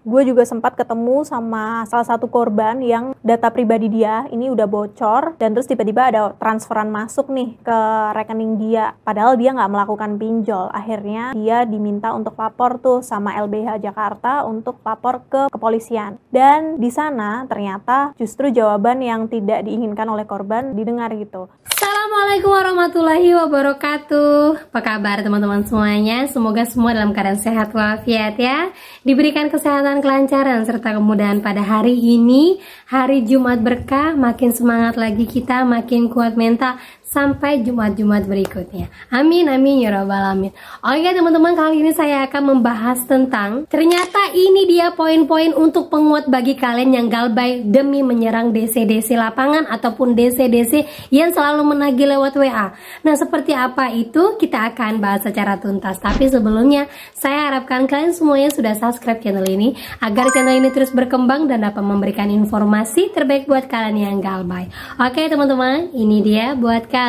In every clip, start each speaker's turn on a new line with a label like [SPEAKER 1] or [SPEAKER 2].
[SPEAKER 1] gue juga sempat ketemu sama salah satu korban yang data pribadi dia ini udah bocor, dan terus tiba-tiba ada transferan masuk nih ke rekening dia, padahal dia nggak melakukan pinjol. Akhirnya dia diminta untuk lapor tuh sama LBH Jakarta untuk lapor ke kepolisian, dan di sana ternyata justru jawaban yang tidak diinginkan oleh korban didengar gitu.
[SPEAKER 2] Assalamualaikum warahmatullahi wabarakatuh. Apa kabar teman-teman semuanya? Semoga semua dalam keadaan sehat walafiat ya. Diberikan kesehatan, kelancaran, serta kemudahan pada hari ini, hari Jumat berkah. Makin semangat lagi kita, makin kuat mental sampai Jumat-Jumat berikutnya. Amin, amin ya rabbal alamin. Oke teman-teman, kali ini saya akan membahas tentang ternyata ini dia poin-poin untuk penguat bagi kalian yang galbay demi menyerang DC-DC lapangan ataupun DC-DC yang selalu menagih lewat WA. Nah, seperti apa itu kita akan bahas secara tuntas. Tapi sebelumnya saya harapkan kalian semuanya sudah subscribe channel ini agar channel ini terus berkembang dan dapat memberikan informasi terbaik buat kalian yang galbay. Oke teman-teman, ini dia buat kalian.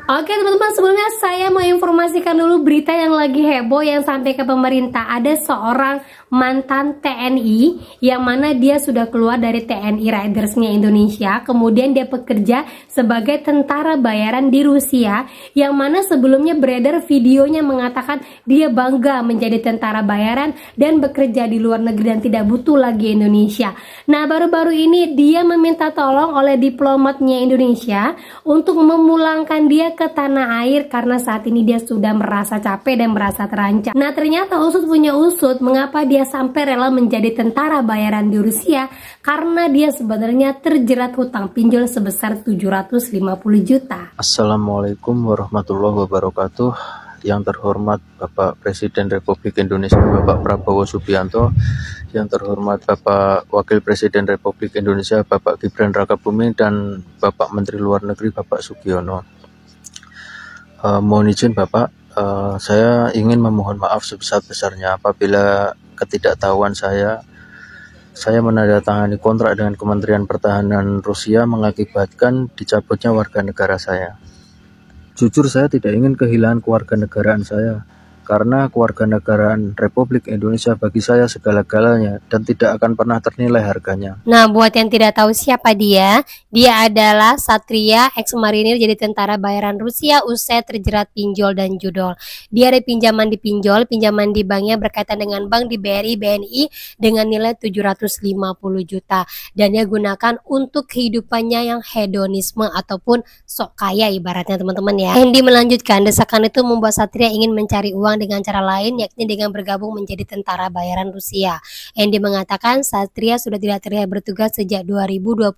[SPEAKER 2] Oke teman-teman, sebelumnya saya mau informasikan dulu berita yang lagi heboh yang sampai ke pemerintah. Ada seorang mantan TNI yang mana dia sudah keluar dari TNI Ridersnya Indonesia, kemudian dia bekerja sebagai tentara bayaran di Rusia, yang mana sebelumnya beredar videonya mengatakan dia bangga menjadi tentara bayaran dan bekerja di luar negeri dan tidak butuh lagi Indonesia. Nah, baru-baru ini dia meminta tolong oleh diplomatnya Indonesia untuk memulangkan dia ke tanah air karena saat ini dia sudah merasa capek dan merasa terancam. Nah, ternyata usut punya usut mengapa dia sampai rela menjadi tentara bayaran di Rusia, karena dia sebenarnya terjerat hutang pinjol sebesar 750 juta.
[SPEAKER 3] Assalamualaikum warahmatullahi wabarakatuh. Yang terhormat Bapak Presiden Republik Indonesia Bapak Prabowo Subianto, yang terhormat Bapak Wakil Presiden Republik Indonesia Bapak Gibran Rakabuming, dan Bapak Menteri Luar Negeri Bapak Sugiono. Mohon izin Bapak, saya ingin memohon maaf sebesar-besarnya apabila ketidaktahuan saya menandatangani kontrak dengan Kementerian Pertahanan Rusia mengakibatkan dicabutnya warga negara saya. Jujur saya tidak ingin kehilangan kewarganegaraan saya, karena kewarganegaraan Republik Indonesia bagi saya segala-galanya dan tidak akan pernah ternilai harganya.
[SPEAKER 2] Nah, buat yang tidak tahu siapa dia adalah Satria, ex-marinir jadi tentara bayaran Rusia usai terjerat pinjol dan judol. Dia ada pinjaman di banknya berkaitan dengan bank di BRI, BNI dengan nilai 750 juta. Dan dia gunakan untuk kehidupannya yang hedonisme ataupun sok kaya ibaratnya teman-teman ya. Hendy melanjutkan, desakan itu membuat Satria ingin mencari uang dengan cara lain, yakni dengan bergabung menjadi tentara bayaran Rusia. Hendy mengatakan Satria sudah tidak terlihat bertugas sejak 2022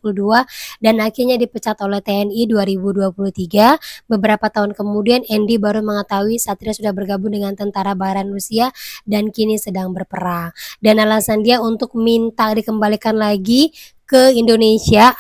[SPEAKER 2] dan akhirnya dipecat oleh TNI 2023. Beberapa tahun kemudian Hendy baru mengetahui Satria sudah bergabung dengan tentara bayaran Rusia dan kini sedang berperang. Dan alasan dia untuk minta dikembalikan lagi ke Indonesia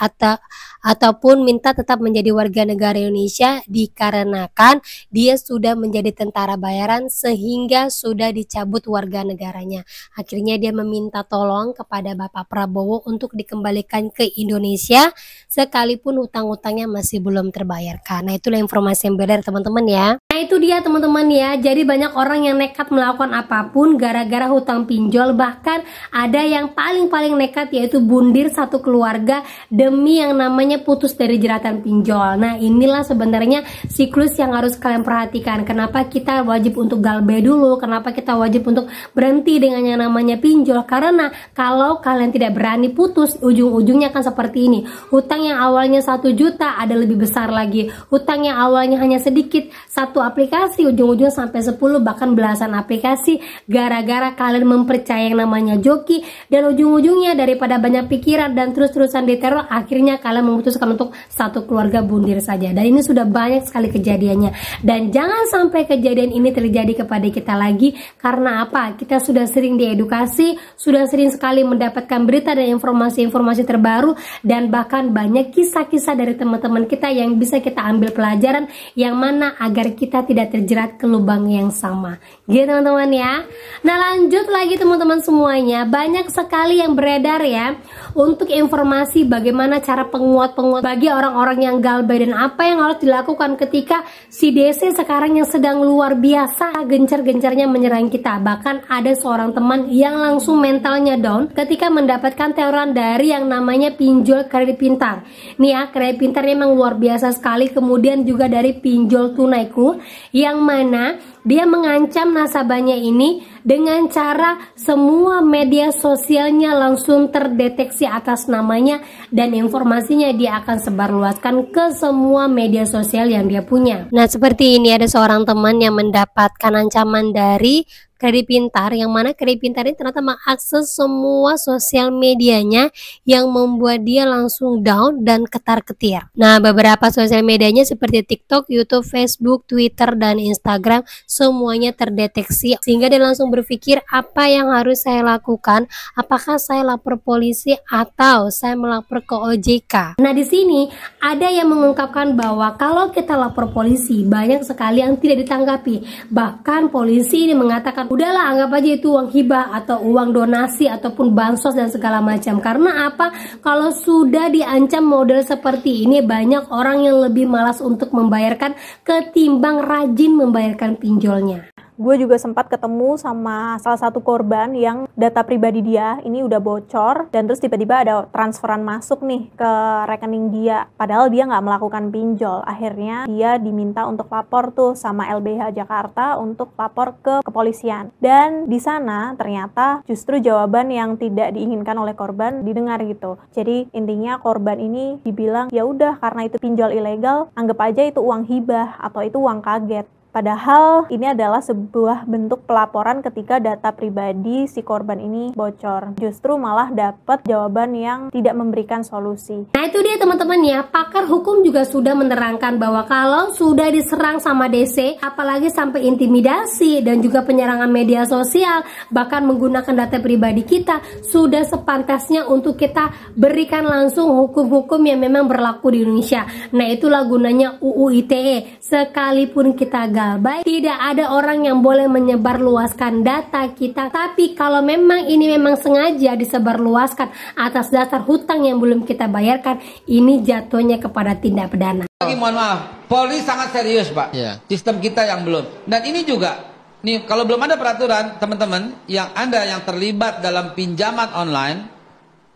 [SPEAKER 2] ataupun minta tetap menjadi warga negara Indonesia dikarenakan dia sudah menjadi tentara bayaran sehingga sudah dicabut warga negaranya. Akhirnya dia meminta tolong kepada Bapak Prabowo untuk dikembalikan ke Indonesia sekalipun hutang-hutangnya masih belum terbayarkan. Nah, itulah informasi yang beredar teman-teman ya. Nah, itu dia teman-teman ya. Jadi banyak orang yang nekat melakukan apapun gara-gara hutang pinjol, bahkan ada yang paling nekat yaitu bundir satu keluarga demi yang namanya putus dari jeratan pinjol. Nah, inilah sebenarnya siklus yang harus kalian perhatikan. Kenapa kita wajib untuk galbay dulu, kenapa kita wajib untuk berhenti dengan yang namanya pinjol, karena kalau kalian tidak berani putus, ujung-ujungnya akan seperti ini. Hutang yang awalnya 1 juta ada lebih besar lagi, hutang yang awalnya hanya sedikit, satu aplikasi ujung-ujung sampai 10 bahkan belasan aplikasi gara-gara kalian mempercayai yang namanya joki, dan ujung-ujungnya daripada banyak pikiran dan terus-terusan diteror, akhirnya kalian memutuskan untuk satu keluarga bundir saja. Dan ini sudah banyak sekali kejadiannya, dan jangan sampai kejadian ini terjadi kepada kita lagi. Karena apa? Kita sudah sering diedukasi, sudah sering sekali mendapatkan berita dan informasi-informasi terbaru, dan bahkan banyak kisah-kisah dari teman-teman kita yang bisa kita ambil pelajaran yang mana agar kita tidak terjerat ke lubang yang sama gitu teman-teman ya. Nah, lanjut lagi teman-teman semuanya, banyak sekali yang beredar ya untuk informasi bagaimana cara penguat-penguat bagi orang-orang yang galbay dan apa yang harus dilakukan ketika si DC sekarang yang sedang luar biasa gencar-gencarnya menyerang kita. Bahkan ada seorang teman yang langsung mentalnya down ketika mendapatkan teroran dari yang namanya pinjol kredit pintar. Nih ya, kredit pintar memang luar biasa sekali. Kemudian juga dari pinjol tunaiku yang mana dia mengancam nasabahnya ini dengan cara semua media sosialnya langsung terdeteksi atas namanya dan informasinya dia akan sebarluaskan ke semua media sosial yang dia punya. Nah, seperti ini ada seorang teman yang mendapatkan ancaman dari kredit pintar, yang mana kredit pintar ini ternyata mengakses semua sosial medianya yang membuat dia langsung down dan ketar-ketir. Nah, beberapa sosial medianya seperti TikTok, YouTube, Facebook, Twitter, dan Instagram semuanya terdeteksi sehingga dia langsung berpikir apa yang harus saya lakukan, apakah saya lapor polisi atau saya melapor ke OJK. Nah, di sini ada yang mengungkapkan bahwa kalau kita lapor polisi banyak sekali yang tidak ditanggapi. Bahkan polisi ini mengatakan udahlah anggap aja itu uang hibah atau uang donasi ataupun bansos dan segala macam. Karena apa? Kalau sudah diancam model seperti ini banyak orang yang lebih malas untuk membayarkan ketimbang rajin membayarkan pinjolnya.
[SPEAKER 1] Gue juga sempat ketemu sama salah satu korban yang data pribadi dia ini udah bocor dan terus tiba-tiba ada transferan masuk nih ke rekening dia. Padahal dia nggak melakukan pinjol. Akhirnya dia diminta untuk lapor tuh sama LBH Jakarta untuk lapor ke kepolisian. Dan di sana ternyata justru jawaban yang tidak diinginkan oleh korban didengar gitu. Jadi intinya korban ini dibilang ya udah karena itu pinjol ilegal, anggap aja itu uang hibah atau itu uang kaget. Padahal ini adalah sebuah bentuk pelaporan ketika data pribadi si korban ini bocor. Justru malah dapat jawaban yang tidak memberikan solusi.
[SPEAKER 2] Nah, itu dia teman-teman ya, pakar hukum juga sudah menerangkan bahwa kalau sudah diserang sama DC, apalagi sampai intimidasi dan juga penyerangan media sosial, bahkan menggunakan data pribadi kita, sudah sepantasnya untuk kita berikan langsung hukum-hukum yang memang berlaku di Indonesia. Nah, itulah gunanya UU ITE. Sekalipun kita galbay, tidak ada orang yang boleh menyebarluaskan data kita. Tapi kalau memang ini memang sengaja disebarluaskan atas dasar hutang yang belum kita bayarkan, ini jatuhnya kepada tindak pidana.
[SPEAKER 4] Lagi mohon maaf, Polri sangat serius Pak. Sistem kita yang belum. Dan ini juga, nih kalau belum ada peraturan, teman-teman yang Anda yang terlibat dalam pinjaman online,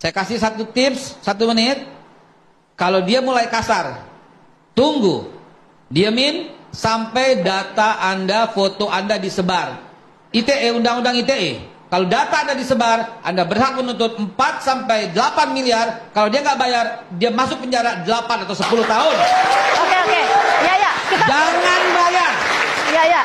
[SPEAKER 4] saya kasih satu tips, 1 menit. Kalau dia mulai kasar, tunggu, diamin sampai data Anda, foto Anda disebar. ITE, Undang-Undang ITE. Kalau data Anda disebar, Anda berhak menuntut 4 sampai 8 miliar. Kalau dia nggak bayar, dia masuk penjara 8 atau 10 tahun.
[SPEAKER 5] Oke. Ya.
[SPEAKER 4] Jangan bayar.
[SPEAKER 5] Ya.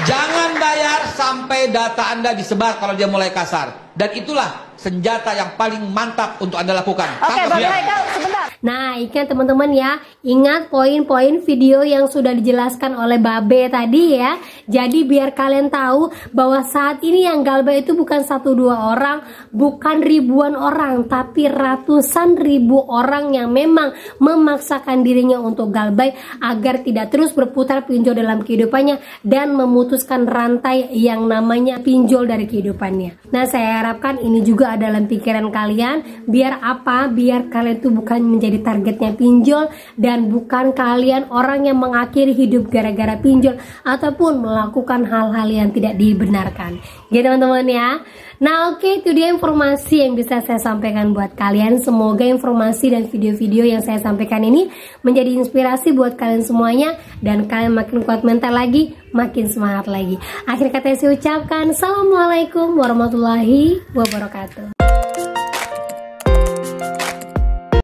[SPEAKER 4] Jangan bayar sampai data Anda disebar kalau dia mulai kasar. Dan itulah senjata yang paling mantap untuk Anda lakukan.
[SPEAKER 5] Oke, Bang Haikal, sebentar.
[SPEAKER 2] Nah, ingat teman-teman ya, ingat poin-poin video yang sudah dijelaskan oleh Babe tadi ya. Jadi biar kalian tahu bahwa saat ini yang galbay itu bukan 1-2 orang, bukan ribuan orang, tapi ratusan ribu orang yang memang memaksakan dirinya untuk galbay agar tidak terus berputar pinjol dalam kehidupannya dan memutuskan rantai yang namanya pinjol dari kehidupannya. Nah, saya harapkan ini juga dalam pikiran kalian, biar apa? Biar kalian tuh bukan menjadi targetnya pinjol dan bukan kalian orang yang mengakhiri hidup gara-gara pinjol ataupun melakukan hal-hal yang tidak dibenarkan. Gitu teman-teman ya. Nah, oke, itu dia informasi yang bisa saya sampaikan buat kalian. Semoga informasi dan video-video yang saya sampaikan ini menjadi inspirasi buat kalian semuanya dan kalian makin kuat mental lagi, makin semangat lagi. Akhir kata saya ucapkan, Assalamualaikum warahmatullahi wabarakatuh.